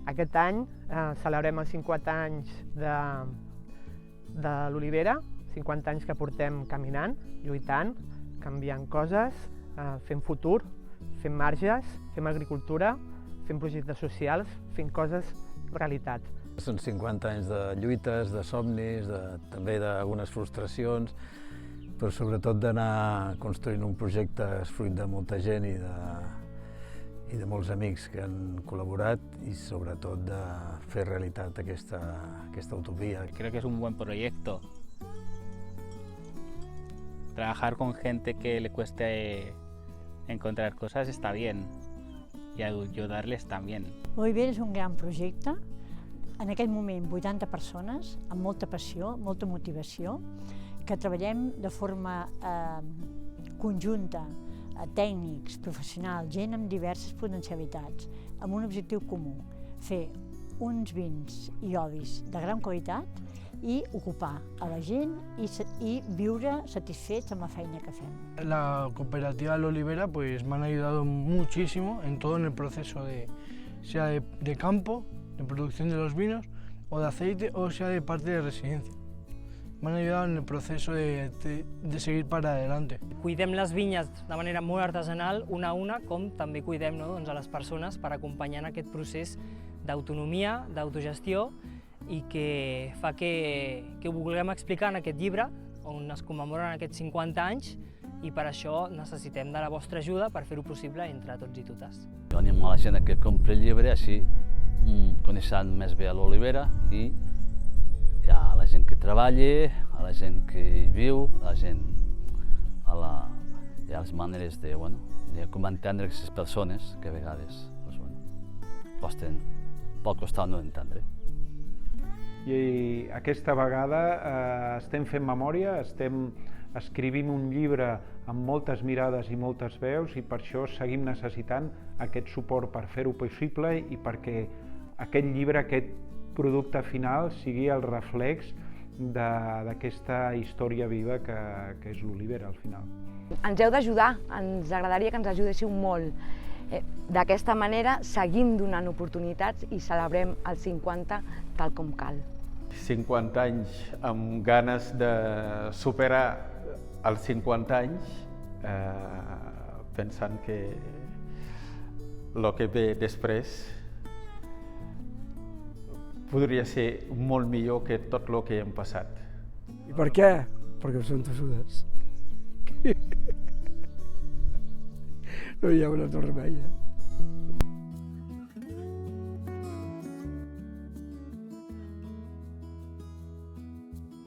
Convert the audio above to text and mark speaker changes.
Speaker 1: Aquest any celebrem els 50 anys de l'Olivera, 50 anys que portem caminant, lluitant, canviant coses, fent futur, fent marges, fent agricultura, fent projectes socials, fent coses realitat.
Speaker 2: Són 50 anys de lluites, de somnis, també d'algunes frustracions, però sobretot d'anar construint un projecte fruit de molta gent i de molts amics que han col·laborat i sobretot de fer realitat aquesta utopia.
Speaker 3: Creo que es un buen proyecto. Trabajar con gente que le cueste encontrar cosas está bien y ayudarles también.
Speaker 4: L'Olivera és un gran projecte. En aquest moment 80 persones, amb molta passió, molta motivació, que treballem de forma conjunta, tècnics, professionals, gent amb diverses potencialitats, amb un objectiu comú, fer uns vins i olis de gran qualitat i ocupar a la gent i viure satisfets amb la feina que fem.
Speaker 5: La cooperativa de la Olivera pues, me han ayudado muchísimo en todo en el proceso, sea de campo, de producción de los vinos, o de aceite, o sea de parte de residencia. Me han ayudado en el proceso de seguir para adelante.
Speaker 6: Cuidem les vinyes de manera molt artesanal, una a una, com també cuidem a les persones per acompanyar en aquest procés d'autonomia, d'autogestió i que fa que ho vulguem explicar en aquest llibre, on es commemoren aquests 50 anys, i per això necessitem de la vostra ajuda per fer-ho possible entre tots i totes.
Speaker 7: Jo animo a la gent que compri el llibre, així coneixen més bé a l'Olivera i a la gent que treballa, a la gent que hi viu, a la gent, a les maneres de com entendre aquestes persones que a vegades pot costar no entendre.
Speaker 8: I aquesta vegada estem fent memòria, estem escrivint un llibre amb moltes mirades i moltes veus i per això seguim necessitant aquest suport per fer-ho possible i perquè aquest llibre, aquest producte final sigui el reflex d'aquesta història viva que és l'Olivera al final.
Speaker 9: Ens heu d'ajudar, ens agradaria que ens ajudéssiu molt. D'aquesta manera seguim donant oportunitats i celebrem els 50 tal com cal.
Speaker 10: 50 anys amb ganes de superar els 50 anys, pensant que el que ve després podria ser molt millor que tot el que hem passat.
Speaker 11: I per què? Perquè són tossudes. No hi ha una altra remei.